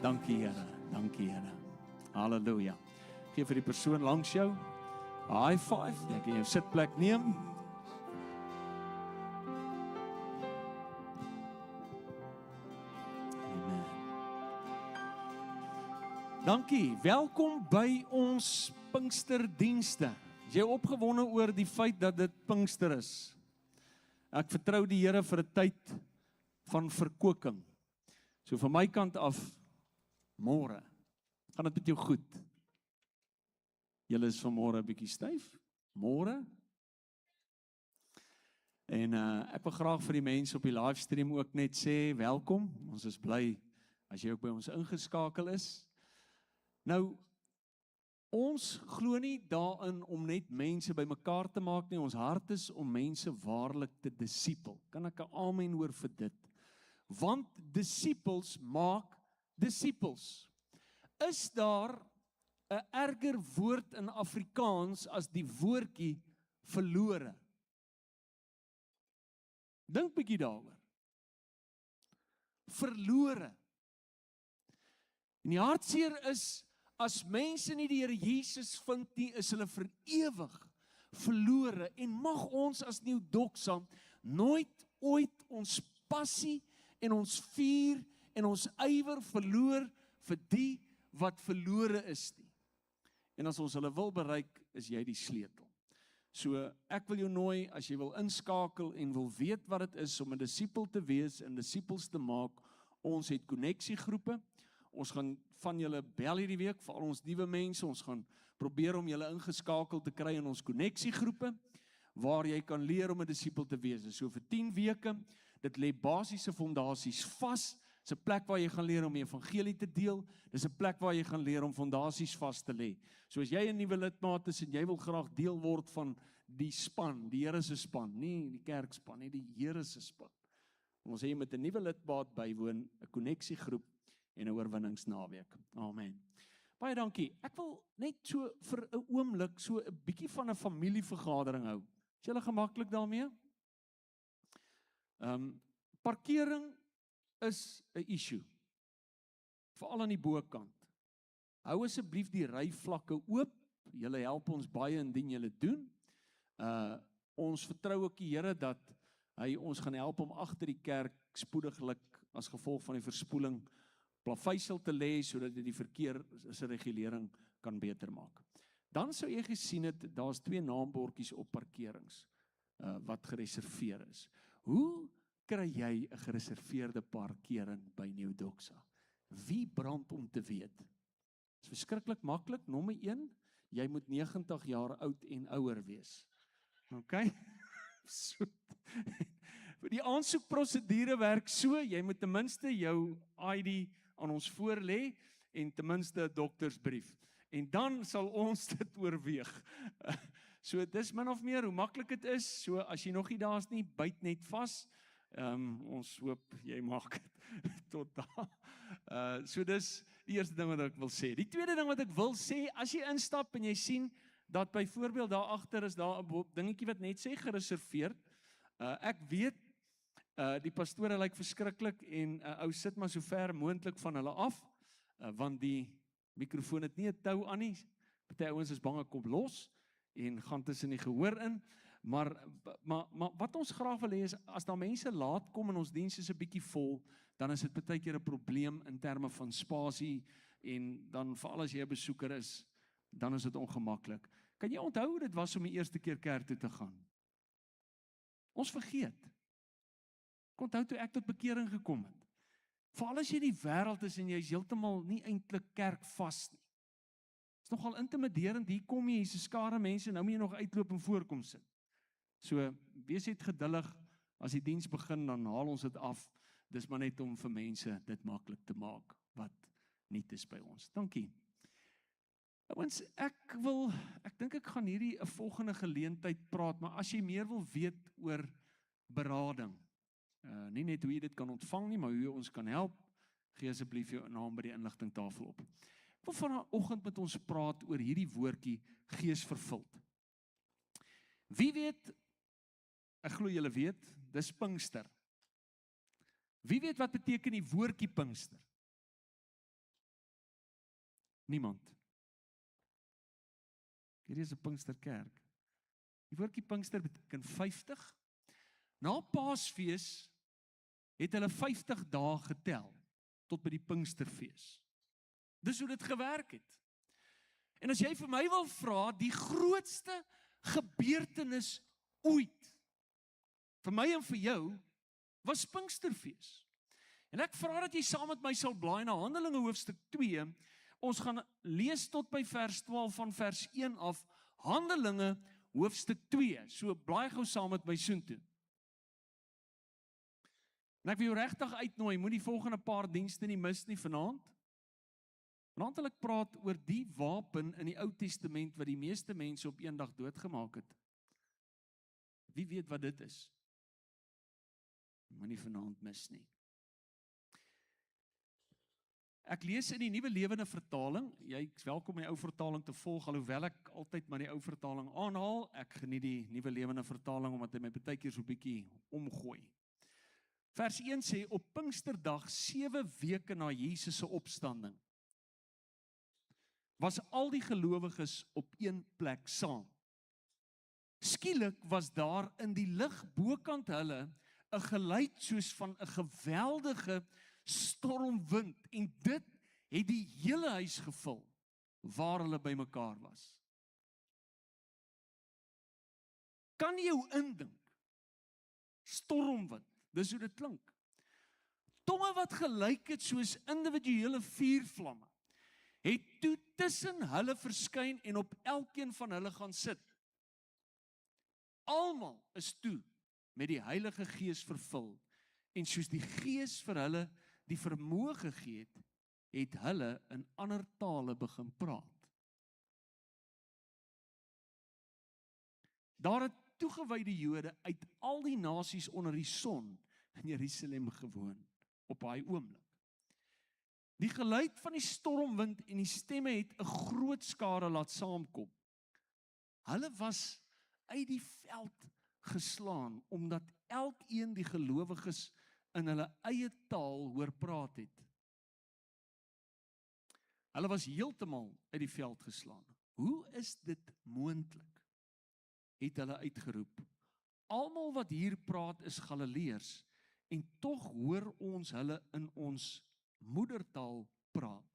Dankie Here. Halleluja. Geef vir die persoon langs jou 'n high five. Jy kan jou sitplek neem. Amen. Dankie. Welkom by ons Pinksterdienste. Is jy opgewonde oor die feit dat dit Pinkster is? Ek vertrou die Here vir 'n tyd van verkoeking. So van my kant af, môre, gaan dit met jou goed? Julle is vanmôre 'n bietjie styf, môre. En ek wil graag vir die mense op die livestream ook net sê, welkom. Ons is bly as jy ook by ons ingeskakel is. Nou, ons glo nie daarin om net mense bymekaar te maak nie. Ons hart is om mense waarlik te disipel. Kan ek 'n amen hoor vir dit? Want disipels maak disipels. Is daar 'n erger woord in Afrikaans as die woordjie verlore? Dink bietjie daaroor. Verlore. En die hartseer is, as mense nie die Here Jesus vind nie, is hulle vir ewig verlore. En mag ons as Nuwe Doxa nooit ooit ons passie en ons vuur en ons ywer verloor vir die wat verlore is nie. En as ons hulle wil bereik, is jy die sleutel. So ek wil jou nooi, as jy wil inskakel en wil weet wat dit is om 'n disipel te wees en disipels te maak, ons het koneksiegroepe. Ons gaan van julle bel hierdie week, vir al ons nuwe mense, ons gaan probeer om julle ingeskakel te kry in ons koneksiegroepe, waar jy kan leer om 'n disipel te wees. So vir 10 weke, dit lê basiese fondasies vas. Dis 'n plek waar jy gaan leer om die evangelie te deel. Dis 'n plek waar jy gaan leer om fondasies vas te lê. So as jy 'n nuwe lidmaat is en jy wil graag deel word van die span, die Here se span, nie die kerkspan nie, die Here se span. Ons sê jy met 'n nuwe lidmaat bywoon, 'n koneksiegroep en 'n oorwinningsnaweek. Amen. Baie dankie. Ek wil net so vir 'n oomblik so 'n bietjie van 'n familievergadering hou. Is julle gemaklik daarmee? Parkering is 'n issue. Veral aan die bokant. Hou asseblief die ryvlakke oop. Julle help ons baie indien julle doen. Ons vertrou ook die Here dat hy ons gaan help om agter die kerk spoediglik as gevolg van die verspoeling plaveisel te lê sodat dit die verkeer se regulering kan beter maak. Dan sou jy gesien het, daar's 2 naambordjies op parkerings wat gereserveer is. Hoe kry jy 'n gereserveerde parkering by Nuwe Doxa? Wie brand om te weet? Dit is verskriklik maklik. Nommer 1, jy moet 90 jaar oud en ouer wees. OK? So, die aansoekprosedure werk so, jy moet ten minste jou ID aan ons voor lê en ten minste 'n doktersbrief. En dan sal ons dit oorweeg. So dis min of meer hoe maklik dit is. So as jy nog nie daar is nie, byt net vas. Ons hoop jy maak dit tot daar. So dis die eerste ding wat ek wil sê. Die tweede ding wat ek wil sê, as jy instap en jy sien dat byvoorbeeld daar agter is daar 'n dingetjie wat net sê gereserveer. Ek weet die pastore lyk verskriklik en ou sit maar so ver moontlik van hulle af, want die mikrofoon het nie 'n tou aan nie. Party ouens is bang ek kom los en gaan tussen die gehoor in. Maar wat ons graag wil hê is, as daar mense laat kom en ons diens is 'n bietjie vol, dan is dit baie keer 'n probleem in terme van spasie en dan veral as jy 'n besoeker is, dan is dit ongemaklik. Kan jy onthou hoe dit was om die eerste keer kerk toe te gaan? Ons vergeet. Ek onthou toe ek tot bekering gekom het. Veral as jy in die wêreld is en jy is heeltemal nie eintlik kerk vas nie. Dit is nogal intimiderend, hier kom jy, hier's 'n skare mense, nou moet jy nog uitloop en voorkom sit. So, wees net geduldig, as die diens begin, dan haal ons dit af. Dis maar net om vir mense dit maklik te maak, wat nuut is by ons. Dankie. Ouens, ek dink ek gaan hierdie 'n volgende geleentheid praat, maar as jy meer wil weet oor berading, nie net hoe jy dit kan ontvang nie, maar hoe jy ons kan help, gee asseblief jou naam by die inligtingtafel op. Ek wil vanoggend met ons praat oor hierdie woordjie geesvervuld. Wie weet, ek glo julle weet, dis Pinkster. Wie weet wat beteken die woordjie Pinkster? Niemand. Hierdie is 'n Pinksterkerk. Die woordjie Pinkster beteken 50. Na Paasfees het hulle 50 dae getel, tot by die Pinksterfees. Dis hoe dit gewerk het. En as jy vir my wil vra, die grootste gebeurtenis ooit, vir my en vir jou, was Pinksterfees. En ek vra dat jy saam met my sal blaai na Handelinge hoofstuk 2, ons gaan lees tot by vers 12 van vers 1 af, Handelinge hoofstuk 2, so blaai gou saam met my soontoe. En ek wil jou regtig uitnooi, moenie volgende paar dienste nie mis nie vanaand. Vanaand wil ek praat oor die wapen in die Ou Testament wat die meeste mense op een dag doodgemaak het. Wie weet wat dit is? Moenie vanaand mis nie. Ek lees in die Nuwe Lewende Vertaling, jy is welkom my ou vertaling te volg, alhoewel ek altyd maar die ou vertaling aanhaal, ek geniet die Nuwe Lewende Vertaling, omdat hy my baie keer so 'n bietjie omgooi. Vers 1 sê, op Pinksterdag, 7 weke na Jesus se opstanding, was al die gelowiges op een plek saam. Skielik was daar in die lug bokant hulle 'n geluid soos van 'n geweldige stormwind, en dit het die hele huis gevul waar hulle bymekaar was. Kan jy jou indink? Stormwind, dis hoe dit klink. Tonge wat gelyk het soos individuele vuurvlamme, het toe tussen hulle verskyn en op elkeen van hulle gaan sit. Almal is toe met die Heilige Gees vervul, en soos die Gees vir hulle die vermoë gegee het, het hulle in ander tale begin praat. Daar het toegewyde Jode uit al die nasies onder die son in Jerusalem gewoon, op daai oomblik. Die geluid van die stormwind en die stemme het 'n groot skare laat saamkom. Hulle was uit die veld geslaan, omdat elkeen die gelowiges in hulle eie taal hoor praat het. Hulle was heeltemal uit die veld geslaan. Hoe is dit moontlik? Het hulle uitgeroep. Almal wat hier praat is Galileërs, en tog hoor ons hulle in ons moedertaal praat.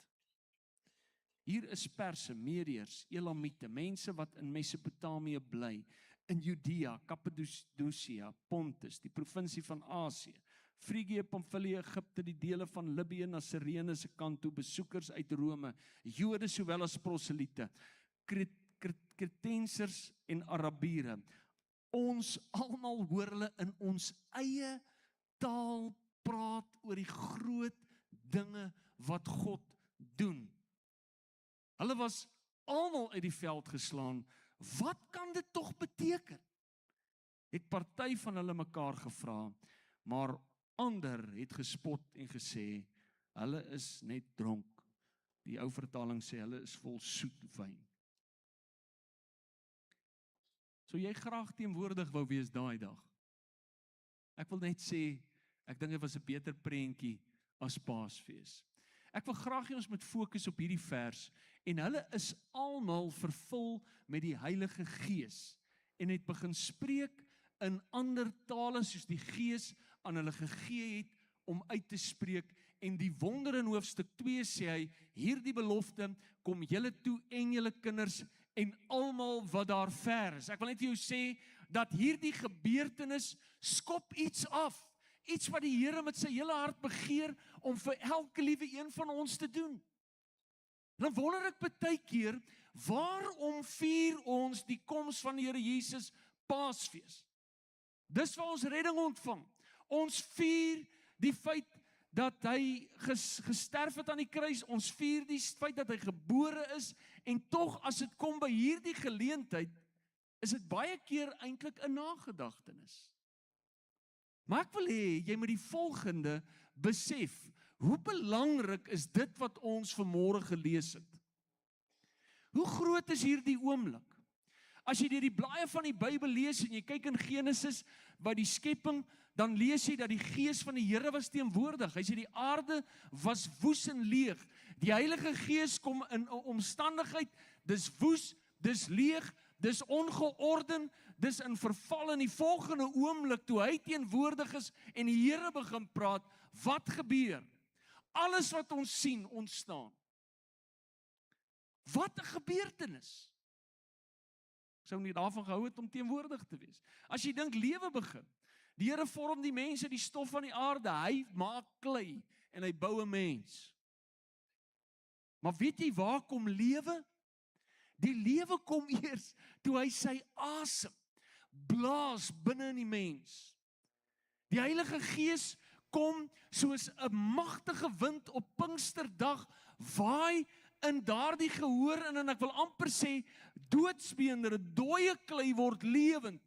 Hier is Perse, Mediërs, Elamiete, mense wat in Mesopotamië bly, in Judea, Kappadosia, Pontus, die provinsie van Asië, Frigië, Pamfilië, Egipte, die dele van Libië na Sirene se kant toe, besoekers uit Rome, Jode sowel as proseliete, Kretensers en Arabiere. Ons almal hoor hulle in ons eie taal praat oor die groot dinge wat God doen. Hulle was almal uit die veld geslaan. Wat kan dit tog beteken? Het party van hulle mekaar gevra, maar ander het gespot en gesê, hulle is net dronk. Die ou vertaling sê, hulle is vol soet wyn. So jy graag teenwoordig wou wees daai dag? Ek wil net sê, ek dink dit was 'n beter prentjie as Paasfees. Ek wil graag hê ons moet fokus op hierdie vers, en hulle is almal vervul met die Heilige Gees, en het begin spreek in ander tale, soos die Gees aan hulle gegee het om uit te spreek, en die wonder in hoofstuk 2 sê hy, hierdie belofte, kom julle toe en julle kinders, en almal wat daar ver is. Ek wil net vir jou sê, dat hierdie gebeurtenis skop iets af, iets wat die Here met sy hele hart begeer, om vir elke liewe een van ons te doen. Dan wonder ek baie keer, waarom vier ons die koms van die Here Jesus Paasfees? Dis waar ons redding ontvang. Ons vier die feit dat hy gesterf het aan die kruis, ons vier die feit dat hy gebore is, en tog as dit kom by hierdie geleentheid, is dit baie keer eintlik 'n nagedagtenis. Maar ek wil hê, jy moet die volgende besef, hoe belangrik is dit wat ons vanmôre gelees het? Hoe groot is hierdie oomblik? As jy deur die blaaie van die Bybel lees en jy kyk in Genesis by die skepping, dan lees jy dat die Gees van die Here was teenwoordig. Hy sê die aarde was woes en leeg. Die Heilige Gees kom in 'n omstandigheid, dis woes, dis leeg, dis ongeorden, dis in verval. In die volgende oomblik toe hy teenwoordig is en die Here begin praat, wat gebeur? Alles wat ons sien ontstaan. Wat 'n gebeurtenis. Ek sou nie daarvan gehou het om teenwoordig te wees. As jy dink lewe begin, die Here vorm die mens uit die stof van die aarde, hy maak klei en hy bou 'n mens. Maar weet jy waar kom lewe? Die lewe kom eers toe hy sy asem blaas binne in die mens. Die Heilige Gees kom soos 'n magtige wind op Pinksterdag, waai in daardie gehoor in, en ek wil amper sê, doodsbeendere, dooie klei word lewend.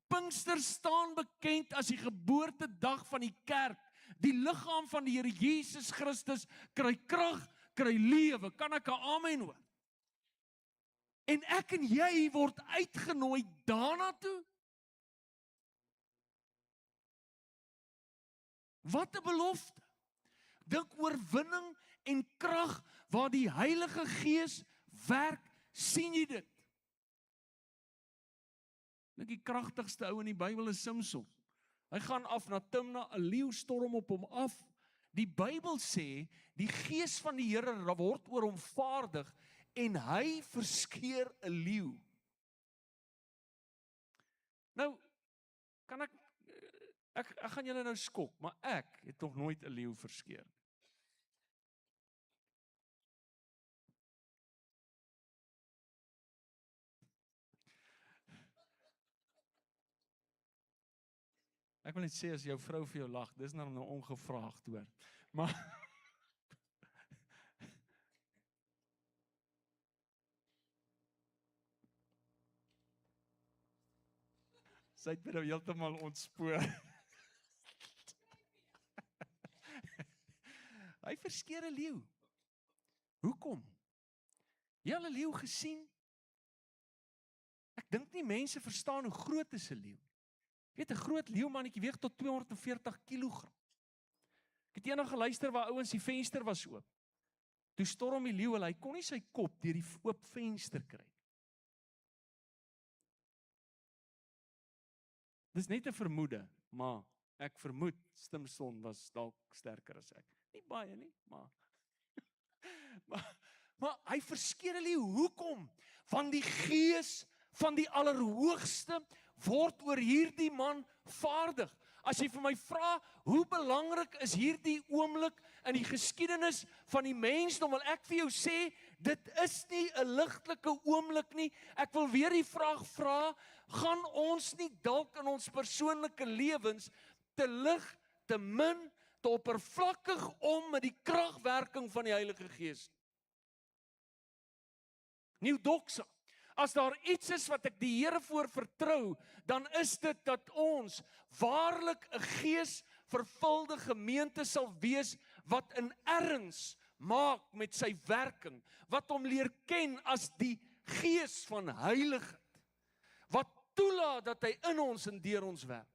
Pinkster staan bekend as die geboortedag van die kerk. Die liggaam van die Here Jesus Christus kry krag, kry lewe. Kan ek 'n amen hoor? En ek en jy word uitgenooi daarna toe. Wat 'n belofte. Dink oorwinning en krag waar die Heilige Gees werk, sien jy dit? Dink die kragtigste ou in die Bybel is Samson. Hy gaan af na Timna, 'n leeu storm op hom af. Die Bybel sê, die Gees van die Here word oor hom vaardig en hy verskeur 'n leeu. Nou, kan ek gaan julle nou skok, maar ek het nog nooit 'n leeu verskeur. Ek wil net sê, as jou vrou vir jou lag, dis nou ongevraagd hoor. Maar sy het my nou heeltemal ontspoor. Hy verskeur 'n leeu. Hoekom? Jy al 'n leeu gesien? Ek dink nie mense verstaan hoe groot is 'n leeu. Jy weet, 'n groot leeumannetjie weeg tot 240 kg. Ek het eendag geluister waar ouens die venster was oop. Toe storm die leeu, hy kon nie sy kop deur die oop venster kry. Dis net 'n vermoede, maar ek vermoed Stimson was dalk sterker as ek. Nie baie nie, maar maar hy verskeur 'n leeu. Hoekom? Want die Gees van die Allerhoogste word oor hierdie man vaardig. As jy vir my vra, hoe belangrik is hierdie oomblik in die geskiedenis van die mensdom, wil ek vir jou sê, dit is nie 'n ligtelike oomblik nie. Ek wil weer die vraag vra, gaan ons nie dalk in ons persoonlike lewens te lig, te min, te oppervlakkig om met die kragwerking van die Heilige Gees? Nieuwdoksa. As daar iets is wat ek die Here voor vertrou, dan is dit dat ons waarlik 'n geesvervulde gemeente sal wees wat in erns maak met sy werking, wat hom leer ken as die Gees van heiligheid, wat toelaat dat hy in ons en deur ons werk.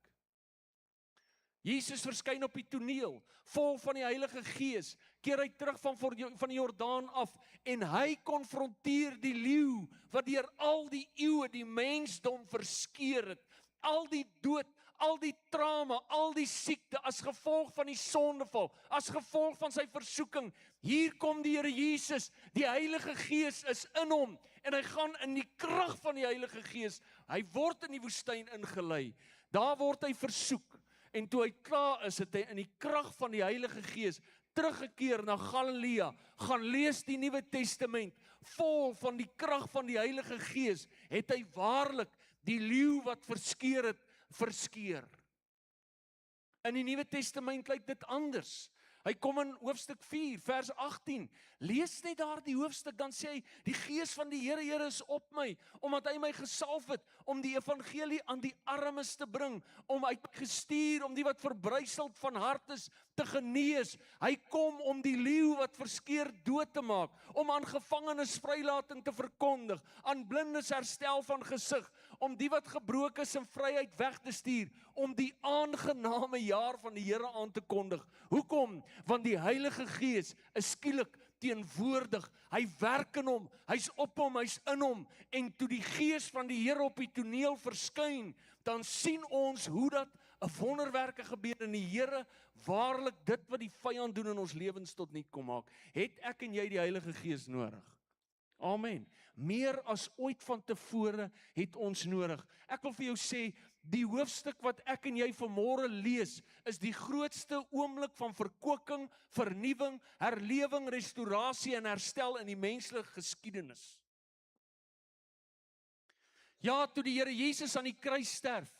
Jesus verskyn op die toneel, vol van die Heilige Gees, keer hy terug van die Jordaan af, en hy konfronteer die leeu, wat deur al die eeue die mensdom verskeur het, al die dood, al die trauma, al die siekte, as gevolg van die sondeval, as gevolg van sy versoeking. Hier kom die Here Jesus, die Heilige Gees is in hom, en hy gaan in die krag van die Heilige Gees, hy word in die woestyn ingelei, daar word hy versoek, en toe hy klaar is, het hy in die krag van die Heilige Gees teruggekeer na Galilea, gaan lees die Nuwe Testament, vol van die krag van die Heilige Gees, het hy waarlik die leeu wat verskeur het, verskeur. In die Nuwe Testament lyk dit anders. Hy kom in hoofstuk 4, vers 18. Lees net daar die hoofstuk, dan sê hy, die gees van die Here is op my, omdat hy my gesalf het, om die evangelie aan die armes te bring, om uitgestuur, om die wat verbryseld van hart is, te genees. Hy kom om die leeu wat verskeur dood te maak, om aan gevangenes vrylating te verkondig, aan blindes herstel van gesig, om die wat gebroken is in vryheid weg te stuur, om die aangename jaar van die Here aan te kondig. Hoekom? Want die Heilige Gees is skielik teenwoordig. Hy werk in hom, hy's op hom, hy's in hom. En toe die Gees van die Here op die toneel verskyn, dan sien ons hoe dat 'n wonderwerke gebeur in die Here, waarlik dit wat die vyand doen in ons lewens tot niet kom maak. Het ek en jy die Heilige Gees nodig? Amen. Meer as ooit van tevore het ons nodig. Ek wil vir jou sê, die hoofstuk wat ek en jy vanmôre lees, is die grootste oomblik van verkwikking, vernuwing, herlewing, restaurasie en herstel in die menslike geskiedenis. Ja, toe die Here Jesus aan die kruis sterf,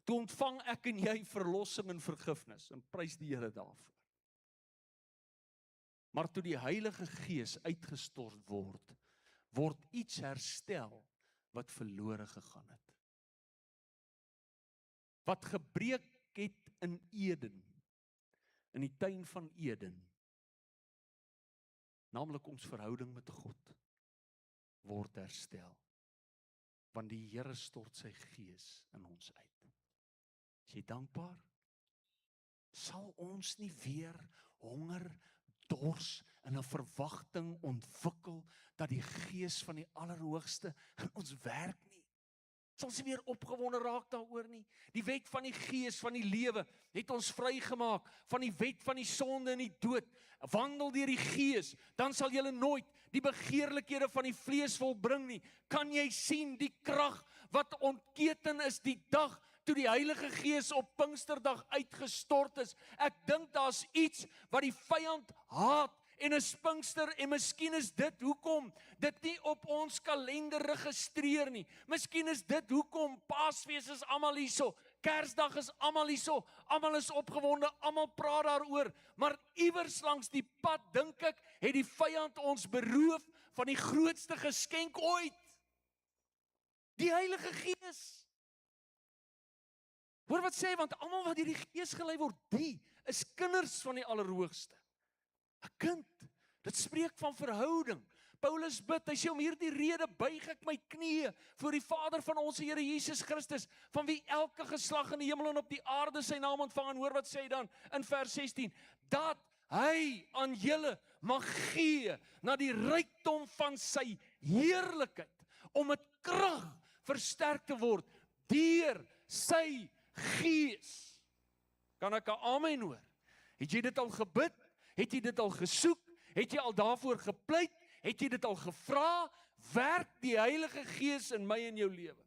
toe ontvang ek en jy verlossing en vergifnis, en prys die Here daarvoor. Maar toe die Heilige Gees uitgestort word iets herstel wat verlore gegaan het. Wat gebreek het in Eden, in die tuin van Eden, naamlik ons verhouding met God, word herstel. Want die Here stort sy Gees in ons uit. Is jy dankbaar? Sal ons nie weer honger, dors en 'n verwagting ontwikkel dat die Gees van die Allerhoogste in ons werk nie? Sal ons nie weer opgewonde raak daaroor nie? Die wet van die Gees van die lewe het ons vrygemaak van die wet van die sonde en die dood. Wandel deur die Gees, dan sal jy nooit die begeerlikhede van die vlees volbring nie. Kan jy sien die krag wat ontketen is die dag toe die Heilige Gees op Pinksterdag uitgestort is? Ek dink daar's iets wat die vyand haat, en is Pinkster, en miskien is dit hoekom dit nie op ons kalender registreer nie. Miskien is dit hoekom Paasfees is almal hierso, Kersdag is almal hierso, almal is opgewonde, almal praat daaroor, maar iewers langs die pad, dink ek, het die vyand ons beroof van die grootste geskenk ooit. Die Heilige Gees. Hoor wat sê, want almal wat deur die Gees gelei word, die is kinders van die Allerhoogste. 'n Kind, dit spreek van verhouding. Paulus bid, hy sê om hierdie rede buig ek my knieë voor die Vader van ons Here Jesus Christus, van wie elke geslag in die hemel en op die aarde sy naam ontvang. En hoor wat sê hy dan in vers 16, dat hy aan julle mag gee na die rykdom van sy heerlikheid, om met krag versterk te word deur sy Gees. Kan ek 'n amen hoor? Het jy dit al gebid? Het jy dit al gesoek? Het jy al daarvoor gepleit? Het jy dit al gevra? Werk die Heilige Gees in my en jou lewe?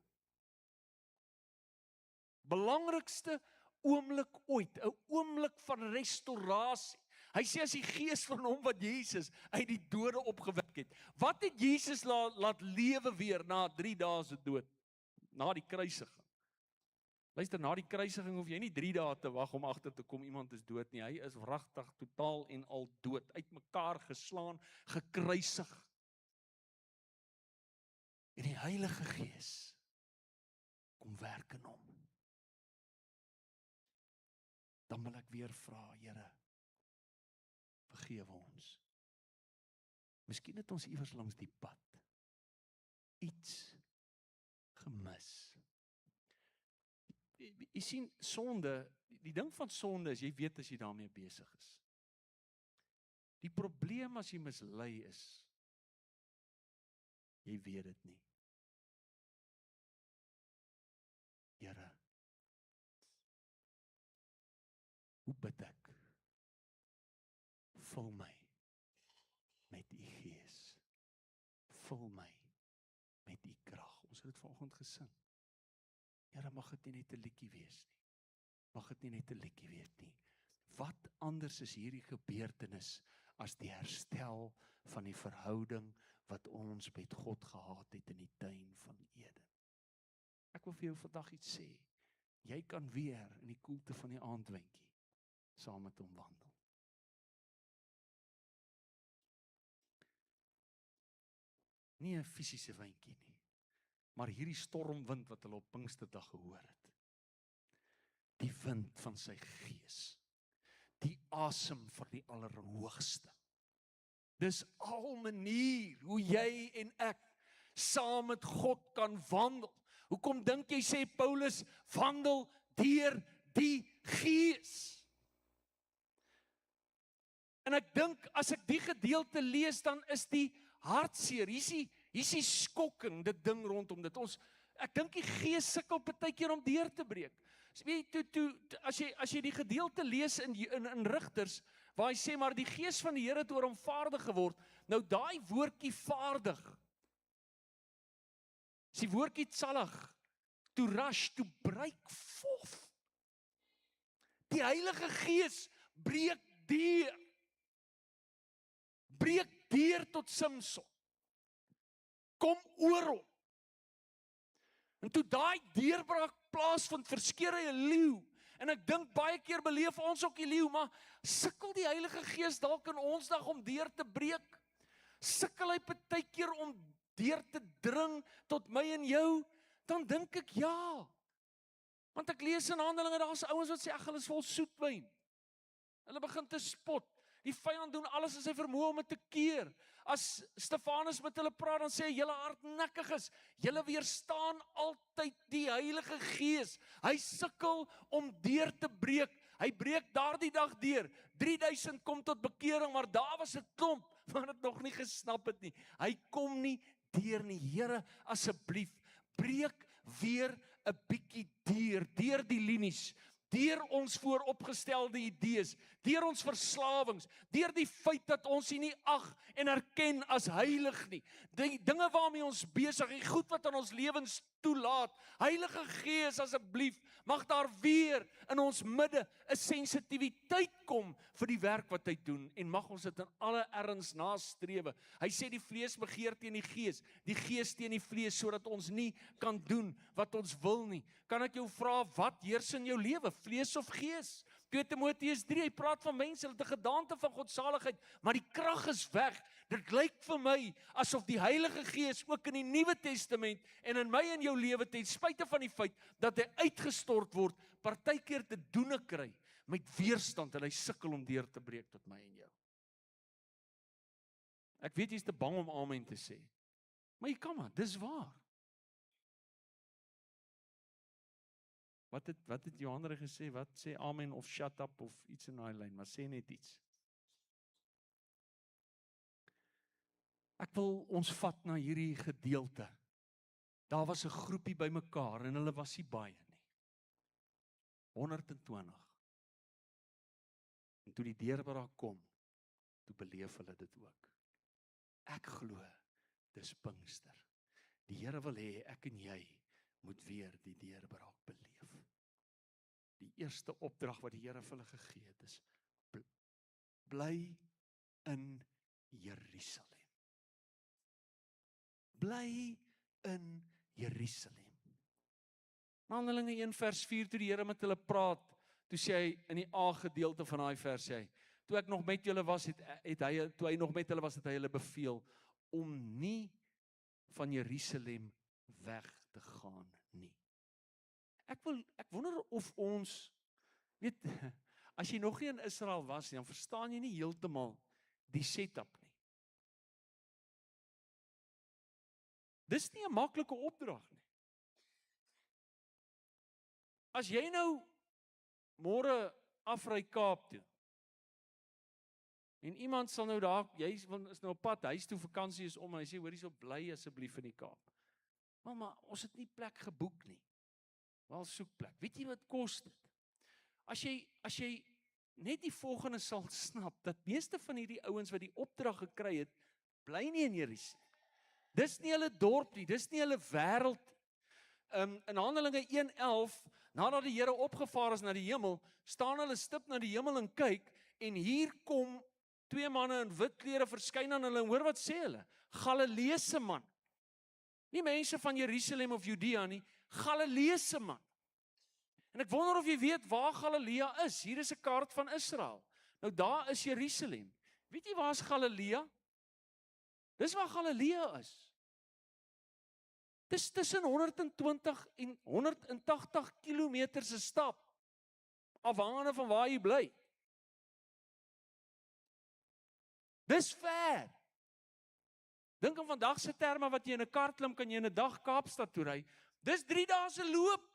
Belangrikste oomblik ooit, 'n oomblik van restaurasie. Hy sê as die Gees van hom wat Jesus uit die dode opgewek het. Wat het Jesus laat lewe weer na 3 dae se dood? Na die kruisiging. Luister, na die kruisiging hoef jy nie 3 dae te wag om agter te kom iemand is dood nie. Hy is wragtig totaal en al dood, uitmekaar geslaan, gekruisig. En die Heilige Gees kom werk in hom. Dan wil ek weer vra, Here, vergewe ons. Miskien het ons iewers langs die pad iets gemis. Jy sien, sonde, die ding van sonde is, jy weet as jy daarmee besig is. Die probleem as jy mislei is, jy weet dit nie. Here, hoe bid ek? Vul my met u Gees. Vul my met u krag. Ons het dit vanoggend gesing. Here, mag dit nie net 'n liedjie wees nie. Mag dit nie net 'n liedjie wees nie. Wat anders is hierdie gebeurtenis as die herstel van die verhouding wat ons met God gehad het in die tuin van Eden? Ek wil vir jou vandag iets sê. Jy kan weer in die koelte van die aandwindjie saam met hom wandel. nie 'n fisiese wyntjie nie, maar hierdie stormwind wat hulle op Pinksterdag gehoor het. Die wind van sy gees, die asem van die Allerhoogste. Dis al manier hoe jy en ek saam met God kan wandel. Hoekom dink jy sê Paulus, wandel deur die Gees? En ek dink, as ek die gedeelte lees, dan is die hartseer, hier is die skokkende ding rondom dit. Ek dink die Gees sukkel partykeer om deur te breek. As jy die gedeelte lees in Rigters, waar hy sê, maar die Gees van die Here het oor hom vaardig geword, nou daai woordjie vaardig, is die woordjie tsallag, to rush, to break forth. Die Heilige Gees breek deur tot Simson, kom oor hom. En toe daai deurbraak plaasvind, verskeur hy 'n leeu. En ek dink baie keer beleef ons ook die leeu, maar sukkel die Heilige Gees dalk in ons dag om deur te breek? Sukkel hy partykeer om deur te dring tot my en jou? Dan dink ek ja. Want ek lees in Handelinge, daar's ouens wat sê, ag, hulle is vol soetwyn. Hulle begin te spot. Die vyand doen alles in sy vermoë om dit te keer. As Stefanus met hulle praat, dan sê hy, julle hardnekkig is, julle weerstaan altyd die Heilige Gees. Hy sukkel om deur te breek. Hy breek daardie dag deur. 3000 kom tot bekering, maar daar was 'n klomp wat dit nog nie gesnap het nie. Hy kom nie deur nie. Here, asseblief, breek weer 'n bietjie deur die linies, deur ons vooropgestelde idees, deur ons verslawings, deur die feit dat ons nie ag en erken as heilig nie, die dinge waarmee ons besig, die goed wat in ons lewens toelaat. Heilige Gees, asseblief, mag daar weer in ons midde 'n sensitiwiteit kom vir die werk wat hy doen, en mag ons dit in alle erns nastrewe. Hy sê die vlees begeer teen die gees teen die vlees, sodat ons nie kan doen wat ons wil nie. Kan ek jou vra, wat heers in jou lewe, vlees of gees? 2 Timoteus 3, hy praat van mense, hulle het 'n gedaante van godsaligheid, maar die krag is weg. Dit lyk vir my asof die Heilige Gees ook in die Nuwe Testament en in my en jou lewe, ten spyte van die feit dat hy uitgestort word, partykeer te doen kry met weerstand, en hy sukkel om deur te breek tot my en jou. Ek weet jy is te bang om amen te sê, maar jy kan maar, dis waar. Wat het Johannes gesê? Wat sê amen of shut up of iets in daai lyn, maar sê net iets. Ek wil ons vat na hierdie gedeelte. Daar was 'n groepie bymekaar en hulle was nie baie nie. 120. En toe die deurbraak kom, toe beleef hulle dit ook. Ek glo, dis Pinkster. Die Here wil hê ek en jy moet weer die deurbraak beleef. Die eerste opdrag wat die Here vir hulle gegee het is, bly in Jerusalem. Bly in Jerusalem. Handelinge 1 vers 4, toe die Here met hulle praat, toe sê hy in die A-gedeelte van daai vers, sê hy, toe ek nog met julle was, het hy hulle beveel om nie van Jerusalem weg te gaan nie. Ek wonder of ons, weet, as jy nog nie in Israel was, dan verstaan jy nie heeltemal die setup nie. Dis nie 'n maklike opdrag nie. As jy nou môre afry Kaap toe, en iemand sal nou daar, jy is nou op pad, huis toe, vakansie is om, en hy sê, hoor hierso, bly asseblief in die Kaap. Maar ons het nie plek geboek nie. Wel, soek plek. Weet jy wat kos dit? As jy net die volgende sal snap, dat meeste van hierdie ouens wat die opdrag gekry het, bly nie in Jerusalem. Dis nie hulle dorp nie, dis nie hulle wêreld. In Handelinge 1:11, nadat die Here opgevaar is na die hemel, staan hulle stip na die hemel en kyk, en hier kom 2 manne in wit klere verskyn aan hulle, en hoor wat sê hulle? Galileese man. Nie mense van Jerusalem of Judea nie, Galileese man. En ek wonder of jy weet waar Galilea is. Hier is 'n kaart van Israel. Nou daar is Jerusalem. Weet jy waar is Galilea? Dis waar Galilea is. Dis tussen 120 en 180 kilometer se stap, afhangende van waar jy bly. Dis ver. Dink aan vandag se terme wat jy in 'n kar klim, kan jy in 'n dag Kaapstad toe ry. Dis 3 dae se loop.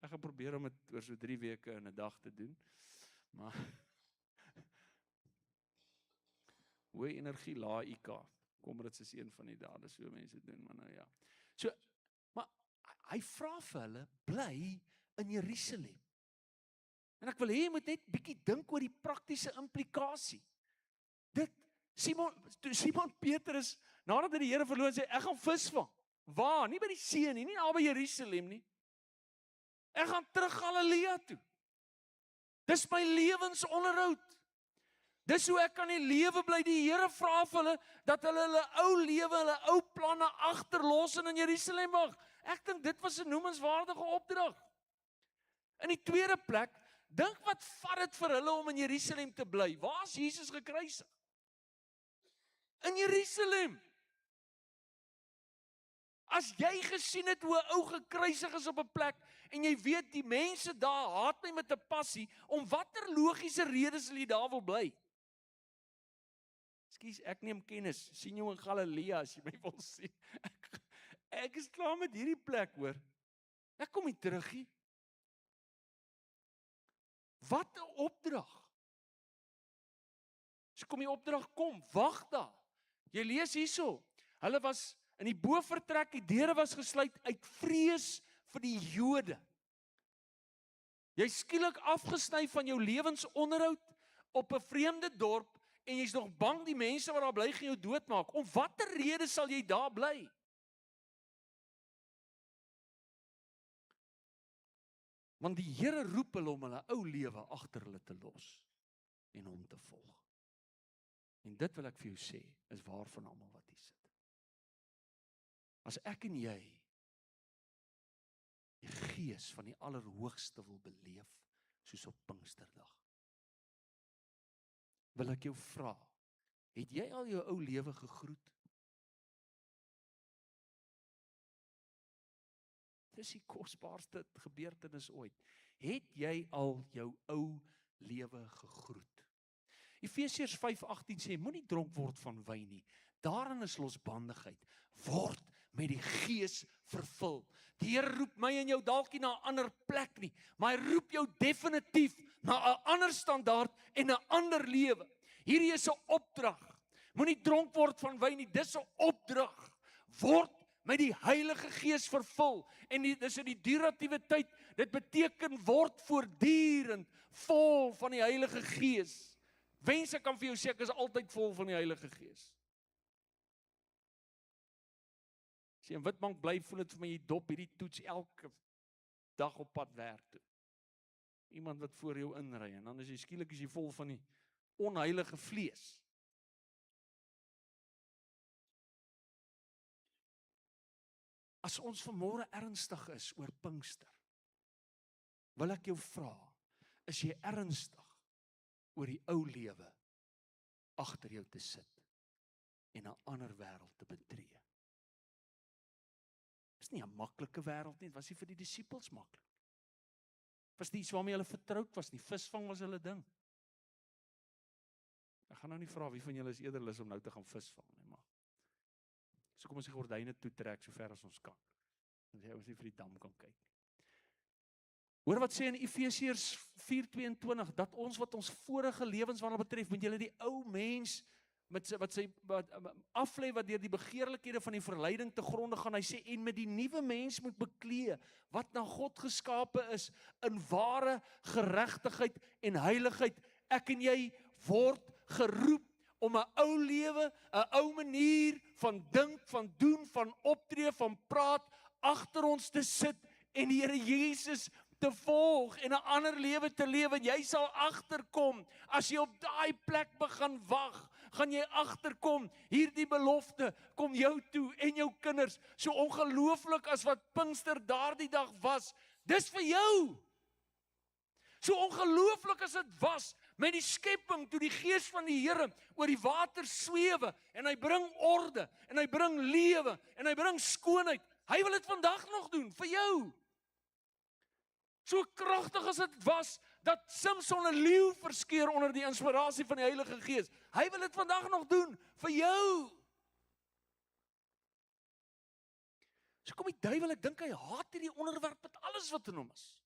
Ek gaan probeer om dit oor so 3 weke in 'n dag te doen. Maar hoë energie, lae IQ. Kom dit is een van die dae, dis so mense doen, maar nou ja. So, maar hy vra vir hulle, bly in Jerusalem. En ek wil hê jy moet net bietjie dink oor die praktiese implikasie. Simon Petrus, nadat hy die Here verloor, sê, ek gaan visvang. Waar? Nie by die see nie, nie naby Jerusalem nie. Ek gaan terug Galilea toe. Dis my lewensonderhoud. Dis hoe ek kan die lewe bly. Die Here vra vir hulle, dat hulle ou lewe, hulle ou planne agterlos en in Jerusalem mag. Ek dink dit was 'n noemenswaardige opdrag. In die tweede plek, dink wat vat dit vir hulle om in Jerusalem te bly? Waar is Jesus gekruisig? In Jerusalem. As jy gesien het hoe 'n ou gekruisig is op 'n plek, en jy weet die mense daar haat my met 'n passie, om watter logiese redes sal jy daar wil bly? Ekskuus, ek neem kennis, sien jou in Galilea as jy my wil sien. Ek is klaar met hierdie plek, hoor. Ek kom nie terug nie. Wat 'n opdrag. So kom die opdrag kom, wag daar. Jy lees hierso, hulle was in die bovertrek, die deure was gesluit uit vrees vir die Jode. Jy skielik afgesny van jou lewensonderhoud op 'n vreemde dorp en jy's nog bang die mense wat daar bly gaan jou doodmaak. Om watter rede sal jy daar bly? Want die Here roep hulle om hulle ou lewe agter hulle te los en hom te volg. En dit wil ek vir jou sê, is waar van almal wat hier sit. As ek en jy die gees van die Allerhoogste wil beleef, soos op Pinksterdag, wil ek jou vra, het jy al jou ou lewe gegroet? Dis die kosbaarste gebeurtenis ooit. Het jy al jou ou lewe gegroet? Efesiërs 5:18 sê, moenie dronk word van wyn nie. Daarin is losbandigheid. Word met die Gees vervul. Die Here roep my en jou dalk nie na 'n ander plek nie, maar hy roep jou definitief na 'n ander standaard en 'n ander lewe. Hierdie is 'n opdrag. Moenie dronk word van wyn nie, dis 'n opdrag. Word met die Heilige Gees vervul. En dis in die duratiewe tyd, dit beteken word voortdurend vol van die Heilige Gees. Wens ek kan vir jou sê, ek is altyd vol van die Heilige Gees. As jy in Witbank bly, voel dit vir my, jy dop hierdie toets elke dag op pad werk toe. Iemand wat voor jou inry, en dan is jy skielik is jy vol van die onheilige vlees. As ons vanmôre ernstig is oor Pinkster, wil ek jou vra, is jy ernstig oor die ou lewe agter jou te sit en 'n ander wêreld te betree? Dit is nie 'n maklike wêreld nie, dit was nie vir die disippels maklik. Was nie iets waarmee hulle vertroud was nie, visvang was hulle ding. Ek gaan nou nie vra wie van julle is eerder lus om nou te gaan visvang nie, maar so kom ons die gordyne toetrek so ver as ons kan. Dan sê ons nie vir die dam kan kyk nie. Hoor wat sê in Efesiërs 4:22, dat ons wat ons vorige lewenswandel betref, moet julle die ou mens wat aflê wat deur die begeerlikhede van die verleiding te gronde gaan. Hy sê, en met die nuwe mens moet beklee, wat na God geskape is, in ware geregtigheid en heiligheid. Ek en jy word geroep om 'n ou lewe, 'n ou manier van dink, van doen, van optree, van praat, agter ons te sit en die Here Jesus te volg en 'n ander lewe te lewe. Jy sal agterkom, as jy op daai plek begin wag, gaan jy agterkom, hierdie belofte kom jou toe en jou kinders, so ongelooflik as wat Pinkster daardie dag was, dis vir jou. So ongelooflik as dit was, met die skepping, toe die Gees van die Here oor die water swewe, en hy bring orde, en hy bring lewe, en hy bring skoonheid. Hy wil dit vandag nog doen, vir jou. So kragtig as dit was, dat Samson 'n leeu verskeer onder die inspirasie van die Heilige Gees. Hy wil dit vandag nog doen, vir jou. So kom die duiwel, ek dink hy haat hierdie onderwerp met alles wat in hom is.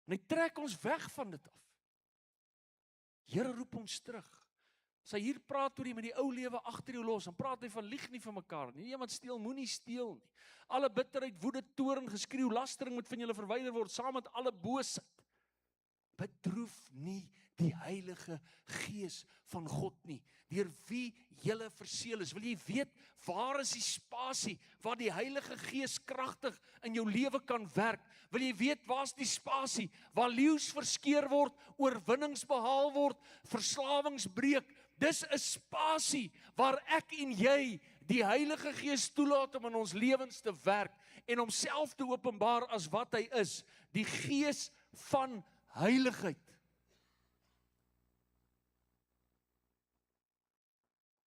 En hy trek ons weg van dit af. Here roep ons terug. As hy hier praat oor jy met die ou lewe agter jou los, dan praat hy van lieg nie vir mekaar nie. Iemand steel, moenie steel nie. Alle bitterheid, woede, toorn, geskreeu, lastering moet van julle verwyder word, saam met alle boosheid. Bedroef nie die Heilige Gees van God nie, deur wie julle verseël is. Wil jy weet, waar is die spasie, waar die Heilige Gees kragtig in jou lewe kan werk? Wil jy weet, waar is die spasie, waar leeu's verskeer word, oorwinnings behaal word, verslawings breek? Dis 'n spasie waar ek en jy die Heilige Gees toelaat om in ons lewens te werk en homself te openbaar as wat hy is, die Gees van heiligheid.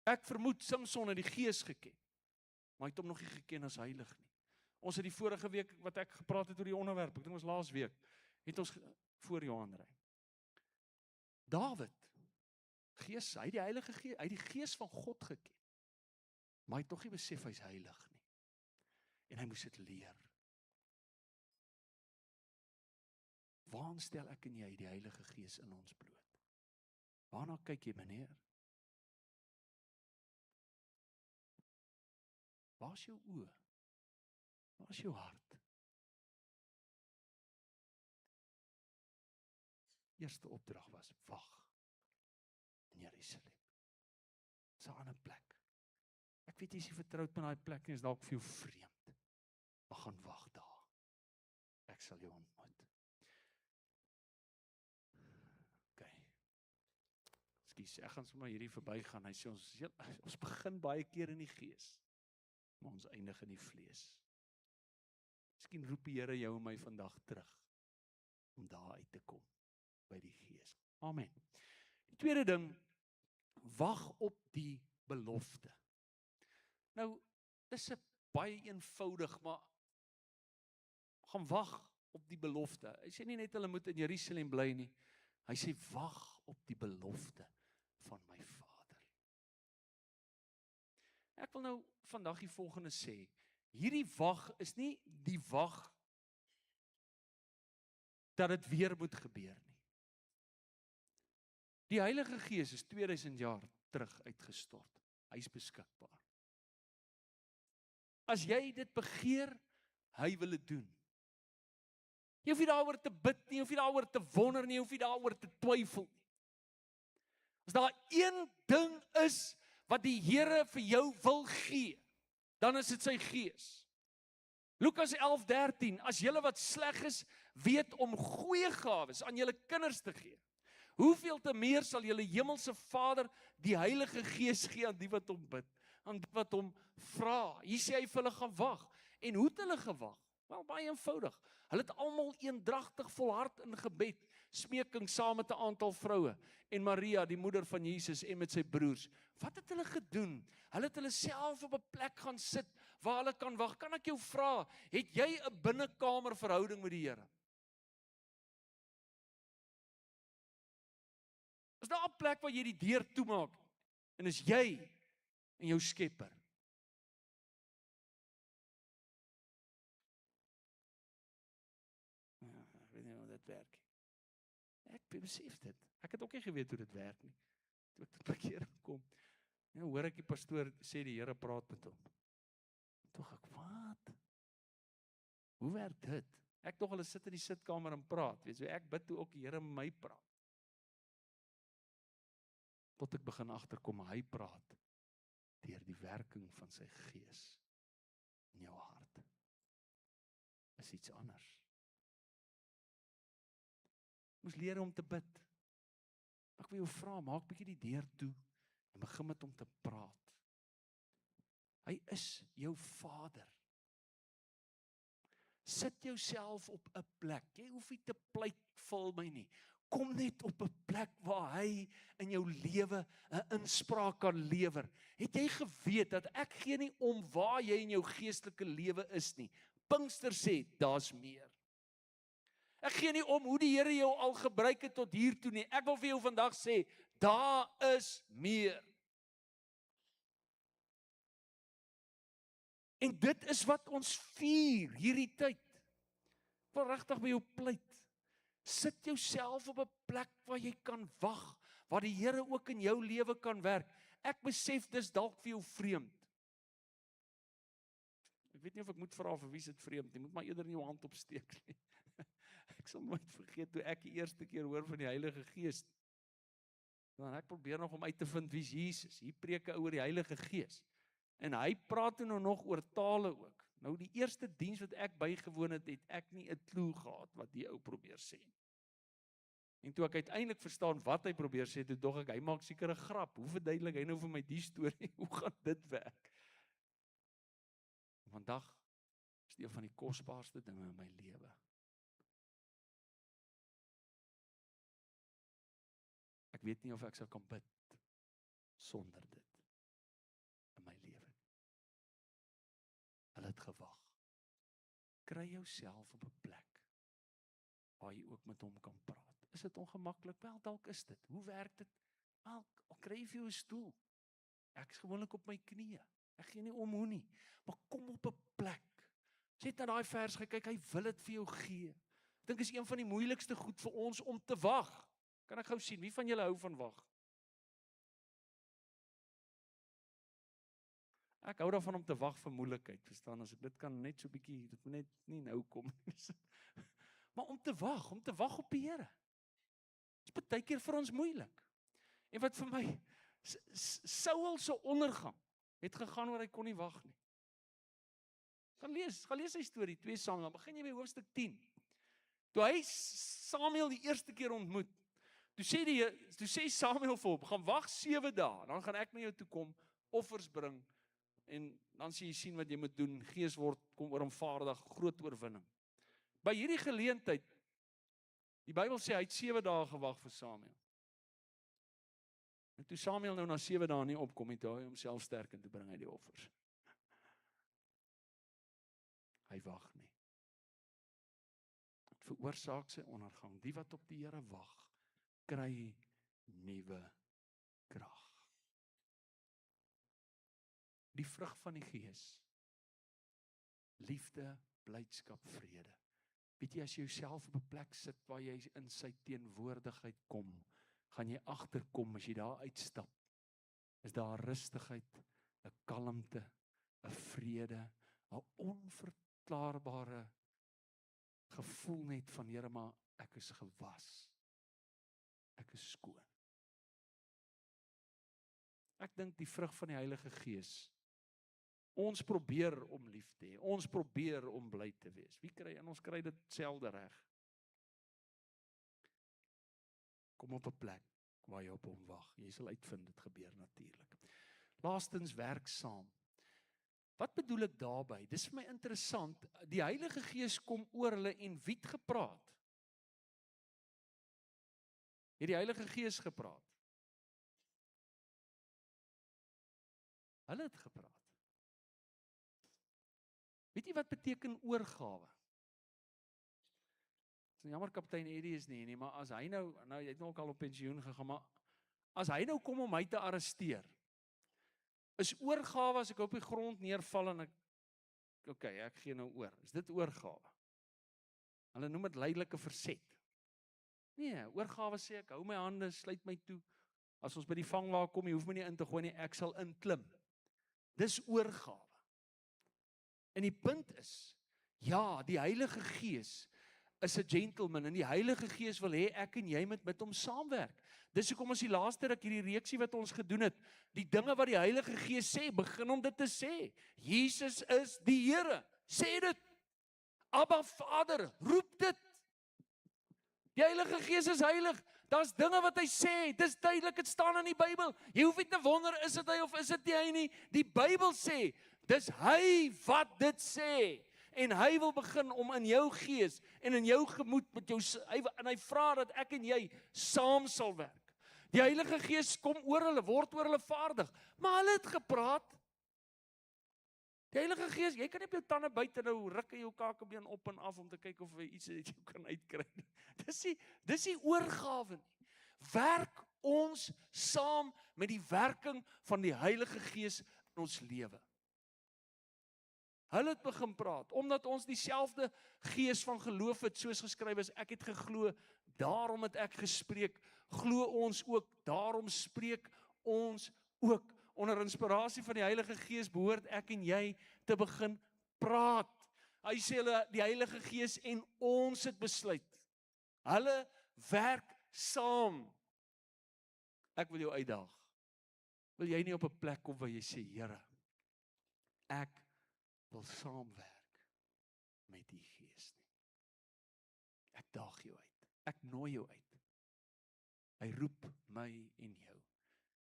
Ek vermoed Samson het die Gees geken, maar hy het hom nog nie geken as heilig nie. Ons het die vorige week wat ek gepraat het oor die onderwerp, ek dink ons laas week, het ons voor Johan ry. Dawid, Gees, hy het die Heilige Gees, hy het die Gees van God geken. Maar hy het nog nie besef hy's heilig nie. En hy moes dit leer. Waarom stel ek en jy die Heilige Gees in ons bloot? Waarna kyk jy, meneer? Waar is jou oë? Waar is jou hart? Eerste opdrag was, wag in Jerusalem. Dis 'n ander plek. Ek weet jy is nie vertroud met daai plek nie, is dalk vir jou vreemd. Maar gaan wag daar. Ek sal jou ontmoet. OK. Ekskuus, ek gaan sommer hierdie verbygaan. Hy sê ons begin baie keer in die gees, maar ons eindig in die vlees. Miskien roep die Here jou en my vandag terug om daar uit te kom by die Gees. Amen. Die tweede ding, wag op die belofte. Nou, dis 'n baie eenvoudig, maar gaan wag op die belofte. Hy sê nie net hulle moet in Jerusalem bly nie. Hy sê wag op die belofte van my Vader. Ek wil nou vandag die volgende sê. Hierdie wag is nie die wag dat dit weer moet gebeur nie. Die Heilige Gees is 2000 jaar terug uitgestort. Hy is beskikbaar. As jy dit begeer, hy wil dit doen. Jy hoef nie daaroor te bid nie, jy hoef nie daaroor te wonder nie, jy hoef nie daaroor te twyfel nie. As daar een ding is wat die Here vir jou wil gee, dan is dit sy Gees. Lukas 11:13, as julle wat sleg is, weet om goeie gawes aan julle kinders te gee, hoeveel te meer sal julle hemelse Vader die Heilige Gees gee aan die wat hom bid, aan die wat hom vra. Hier sê hy vir hulle gaan wag. En hoe het hulle gewag? Wel, baie eenvoudig. Hulle het almal eendragtig volhard in gebed, smeking saam met 'n aantal vroue, en Maria, die moeder van Jesus, en met sy broers. Wat het hulle gedoen? Hulle het hulle self op 'n plek gaan sit, waar hulle kan wag. Kan ek jou vra, het jy 'n binnekamer verhouding met die Here? Is daar 'n plek waar jy die deur toemaak, en is jy en jou Skepper? Ek weet nie hoe dit werk. Ek besef dit. Ek het ook nie geweet hoe dit werk nie. Toe ek tot bekering kom, nou hoor ek die pastoor sê die Here praat met hom. Toe ek, wat? Hoe werk dit? Ek tog hulle sit in die sitkamer en praat. Weet jy, ek bid toe ook die Here met my praat. Tot ek begin agterkom, hy praat deur die werking van sy Gees in jou hart. Is iets anders. Moes leer om te bid. Ek wil jou vra, maak bietjie die deur toe en begin met hom te praat. Hy is jou Vader. Sit jouself op 'n plek. Jy hoef nie te pleit, vul my nie. kom net op 'n plek waar hy in jou lewe 'n inspraak kan lewer. Het jy geweet dat ek gee nie om waar jy in jou geestelike lewe is nie. Pinkster sê, daar's meer. Ek gee nie om hoe die Here jou al gebruik het tot hier toe nie. Ek wil vir jou vandag sê, daar is meer. En dit is wat ons vier hierdie tyd. Ek wil regtig by jou pleit. Sit jouself op 'n plek waar jy kan wag, waar die Here ook in jou lewe kan werk. Ek besef dis dalk vir jou vreemd. Ek weet nie of ek moet vra vir wie is dit vreemd nie. Moet maar eerder in jou hand opsteek nie. Ek sal nooit vergeet toe ek die eerste keer hoor van die Heilige Gees. Dan ek probeer nog om uit te vind wie's Jesus. Hier preek 'n ou oor die Heilige Gees. En hy praat toe nog oor tale ook. Nou die eerste diens wat ek bygewoon het, het ek nie 'n klou gehad wat die ou probeer sê. En toe ek uiteindelik verstaan wat hy probeer sê, toe dog ek, hy maak seker 'n grap. Hoe verduidelik hy nou vir my die storie? Hoe gaan dit werk? Vandag is dit een van die kosbaarste dinge in my lewe. Ek weet nie of ek sou kan bid sonder dit in my lewe. Hulle het gewag. Kry jouself op 'n plek waar jy ook met hom kan praat. Is dit ongemaklik? Wel, dalk is dit. Hoe werk dit? Wel, kry jy vir jou 'n stoel. Ek is gewoonlik op my knieë. Ek gee nie om hoe nie. Maar kom op 'n plek. As jy na daai vers gekyk, hy wil dit vir jou gee. Ek dink is een van die moeilikste goed vir ons om te wag. Kan ek gou sien, wie van julle hou van wag? Ek hou daarvan om te wag vir moeilikheid, verstaan, as ek dit kan net so bietjie, dit moet net nie nou kom nie. Maar om te wag op die Here. Dit is baie keer vir ons moeilik. En wat vir my, Saul se ondergang, het gegaan oor hy kon nie wag nie. Gaan lees sy storie, 2 Samuel, begin jy by hoofstuk 10. Toe hy Samuel die eerste keer ontmoet, toe sê Samuel vir hom, gaan wag 7 dae, dan gaan ek na jou toe kom, offers bring, en dan sê jy sien wat jy moet doen, Gees kom oor hom vaardig, groot oorwinning. By hierdie geleentheid, die Bybel sê, hy het 7 dae gewag vir Samuel. En toe Samuel nou na 7 dae nie opkom, het hy homself sterk en toe bring hy die offers. Hy wag nie. Het veroorsaak sy ondergang. Die wat op die Here wag, kry nuwe krag. Die vrug van die Gees. Liefde, blydskap, vrede. Weet jy, as jy jouself op 'n plek sit waar jy in sy teenwoordigheid kom, gaan jy agterkom as jy daar uitstap. Is daar rustigheid, 'n kalmte, 'n vrede, 'n onverklaarbare gevoel net van Here, maar ek is gewas. Ek is skoon. Ek dink die vrug van die Heilige Gees. Ons probeer om lief te hê. Ons probeer om bly te wees. Ons kry dit selde reg. Kom op 'n plek waar jy op hom wag. Jy sal uitvind dit gebeur natuurlik. Laastens, werk saam. Wat bedoel ek daarby? Dis vir my interessant. Die Heilige Gees kom oor hulle en wie het gepraat? Het die Heilige Gees gepraat? Hulle het gepraat. Weet jy wat beteken oorgawe? Dis jammer kaptein Eddie is nie, maar as hy nou jy het nou ook al op pensioen gegaan, maar as hy nou kom om my te arresteer, is oorgawe as ek op die grond neerval en ek gee nou oor. Is dit oorgawe? Hulle noem dit lydelike verset. Nee, oorgawe sê ek hou my hande, sluit my toe. As ons by die vangwa kom, jy hoef my nie in te gooi nie, ek sal inklim. Dis oorgawe. En die punt is, ja, die Heilige Gees is 'n gentleman, en die Heilige Gees wil hê ek en jy met hom saamwerk. Dis hoekom ons die laaste ruk hierdie reeksie wat ons gedoen het, die dinge wat die Heilige Gees sê, begin om dit te sê. Jesus is die Here. Sê dit. Abba Vader, roep dit. Die Heilige Gees is heilig. Daar's dinge wat hy sê, dis duidelik, dit staan in die Bybel. Jy hoef nie te wonder, is dit hy of is dit nie hy nie. Die Bybel sê, dis hy wat dit sê. En hy wil begin om in jou gees en in jou gemoed met jou en hy vra dat ek en jy saam sal werk. Die Heilige Gees kom oor hulle, word oor hulle vaardig, maar hulle het gepraat. Die Heilige Gees, jy kan nie op jou tande byt en nou ruk jy jou kakebeen op en af om te kyk of jy iets uit jou kan uitkry nie. Dis nie oorgawe nie. Werk ons saam met die werking van die Heilige Gees in ons lewe. Hulle het begin praat, omdat ons dieselfde gees van geloof het, soos geskryf is, ek het geglo, daarom het ek gespreek, glo ons ook, daarom spreek ons ook. Onder inspirasie van die Heilige Gees behoort ek en jy te begin praat. Hy sê hulle, die Heilige Gees en ons het besluit. Hulle werk saam. Ek wil jou uitdaag. Wil jy nie op 'n plek kom waar jy sê, Here, ek wil saamwerk met die Gees nie. Ek daag jou uit. Ek nooi jou uit. Hy roep my en jou.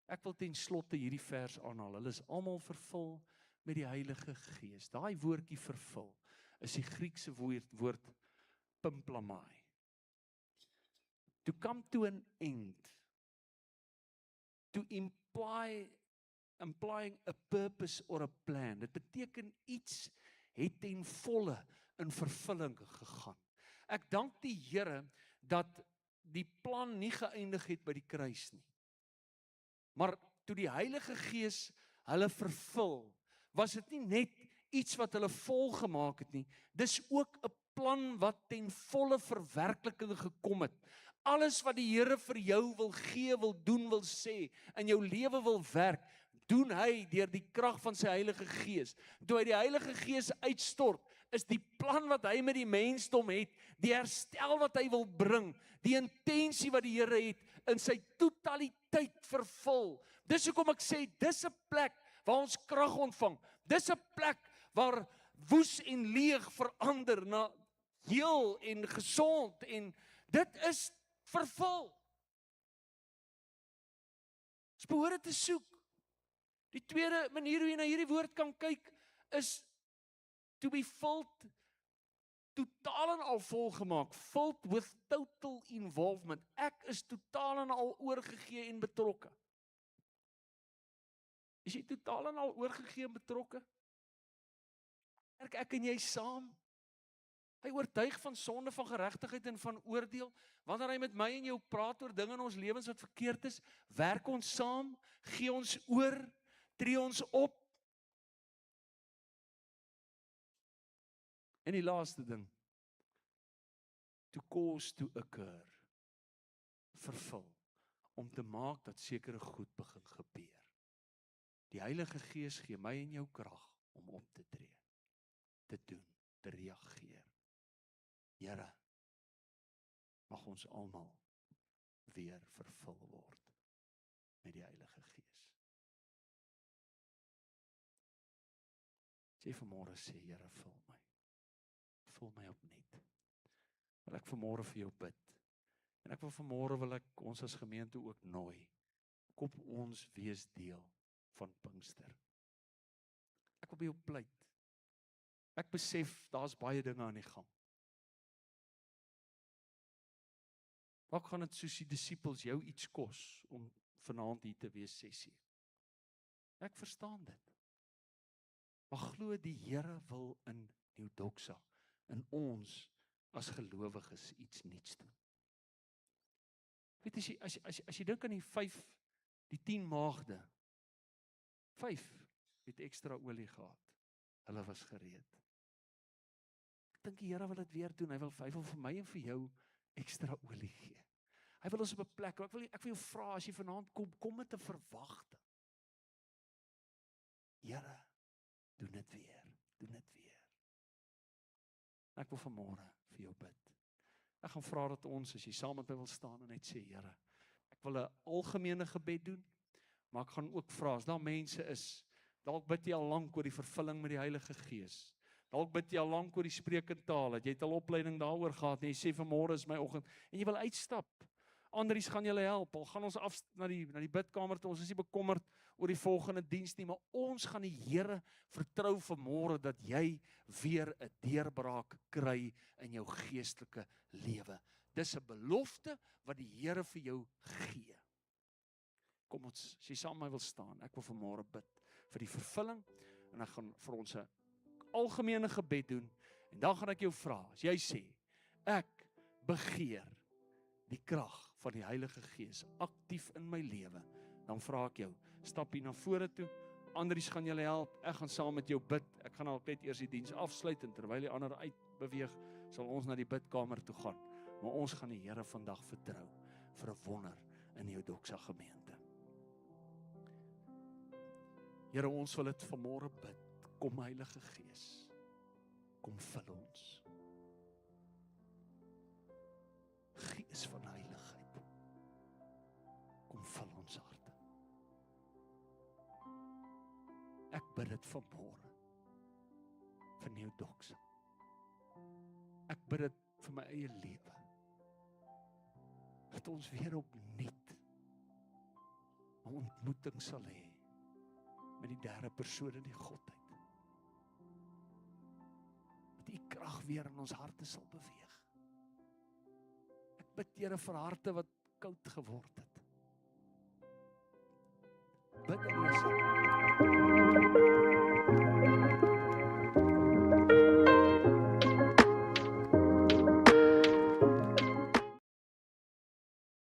Ek wil ten slotte hierdie vers aanhaal. Hulle is almal vervul met die Heilige Gees. Daai woordjie vervul is die Griekse woord pimplamai. To come to an end. To implying a purpose or a plan. Dit beteken iets het ten volle in vervulling gegaan. Ek dank die Here dat die plan nie geëindig het by die kruis nie. Maar toe die Heilige Gees hulle vervul, was dit nie net iets wat hulle volgemaak het nie. Dis ook 'n plan wat ten volle verwerkliking gekom het. Alles wat die Here vir jou wil gee, wil doen, wil sê, in jou lewe wil werk, doen hy deur die krag van sy Heilige Gees. Toe hy die Heilige Gees uitstort, is die plan wat hy met die mensdom het, die herstel wat hy wil bring, die intensie wat die Here het, in sy totaliteit vervul. Dis hoekom ek sê, dis 'n plek waar ons krag ontvang. Dis 'n plek waar woes en leeg verander na heel en gesond, en dit is vervul. Ons behoort dit te soek. Die tweede manier hoe jy na hierdie woord kan kyk, is to be filled, totaal en al volgemaak, filled with total involvement. Ek is totaal en al oorgegee en betrokke. Is jy totaal en al oorgegee en betrokke? Werk ek en jy saam? Hy oortuig van sonde, van geregtigheid en van oordeel. Wanneer hy met my en jou praat oor dinge in ons lewens wat verkeerd is, werk ons saam, gee ons oor, tree ons op. En die laaste ding, to cause to occur, vervul, om te maak dat sekere goed begin gebeur. Die Heilige Gees gee my en jou krag om op te tree, te doen, te reageer. Here, mag ons almal weer vervul word met die Heilige Gees. As jy vanmôre sê, Here, vul my opnuut. Wil ek vanmôre vir jou bid. En ek wil vanmôre ons as gemeente ook nooi. Kom ons wees deel van Pinkster. Ek wil by jou pleit. Ek besef, daar's baie dinge aan die gang. Wat gaan dit soos die disippels jou iets kos om vanaand hier te wees 6:00? Ek verstaan dit. Maar glo die Here wil in New-Doxa, in ons as gelowiges iets nuuts doen. Weet jy, as jy dink aan die 10 maagde, 5 het ekstra olie gehad. Hulle was gereed. Ek dink die Here wil dit weer doen. Hy wil vir my en vir jou ekstra olie gee. Hy wil ons op 'n plek, ek wil jou vra, as jy vanaand kom met 'n verwagting. Here, doen dit weer. Ek wil vanmôre vir jou bid. Ek gaan vra dat ons, as jy saam met my wil staan en net sê, Here, ek wil 'n algemene gebed doen, maar ek gaan ook vra, as daar mense is, dalk bid jy al lank oor die vervulling met die Heilige Gees. Dalk bid jy al lank oor die spreek in tale, jy het al opleiding daaroor gehad, en jy sê vanmôre is my oggend, en jy wil uitstap. Andries gaan julle help. Al gaan ons af na die bidkamer toe. Ons is nie bekommerd oor die volgende diens nie, maar ons gaan die Here vertrou vanmôre dat jy weer 'n deurbraak kry in jou geestelike lewe. Dis 'n belofte wat die Here vir jou gee. Kom ons, as jy saam met my wil staan, ek wil vanmôre bid vir die vervulling en ek gaan vir ons 'n algemene gebed doen en dan gaan ek jou vra, as jy sê, ek begeer die krag van die Heilige Gees aktief in my lewe, dan vra ek jou, stap hier na vore toe, Andries gaan julle help, ek gaan saam met jou bid, ek gaan net eers die diens afsluit en terwyl die ander uitbeweeg, sal ons na die bidkamer toe gaan, maar ons gaan die Here vandag vertrou vir 'n wonder in die Eudoksa gemeente. Here, ons wil dit vanmôre bid, kom Heilige Gees, kom vul ons. Gees van heiligheid, kom vul ons harte. Ek bid dit vanmôre vir Eudoksa. Ek bid dit vir my eie lewe, dat ons weer opnuut 'n ontmoeting sal hê met die derde persoon in die Godheid. Dat die krag weer in ons harte sal beweeg. Ek bid Here vir harte wat koud geword het. Bid in ons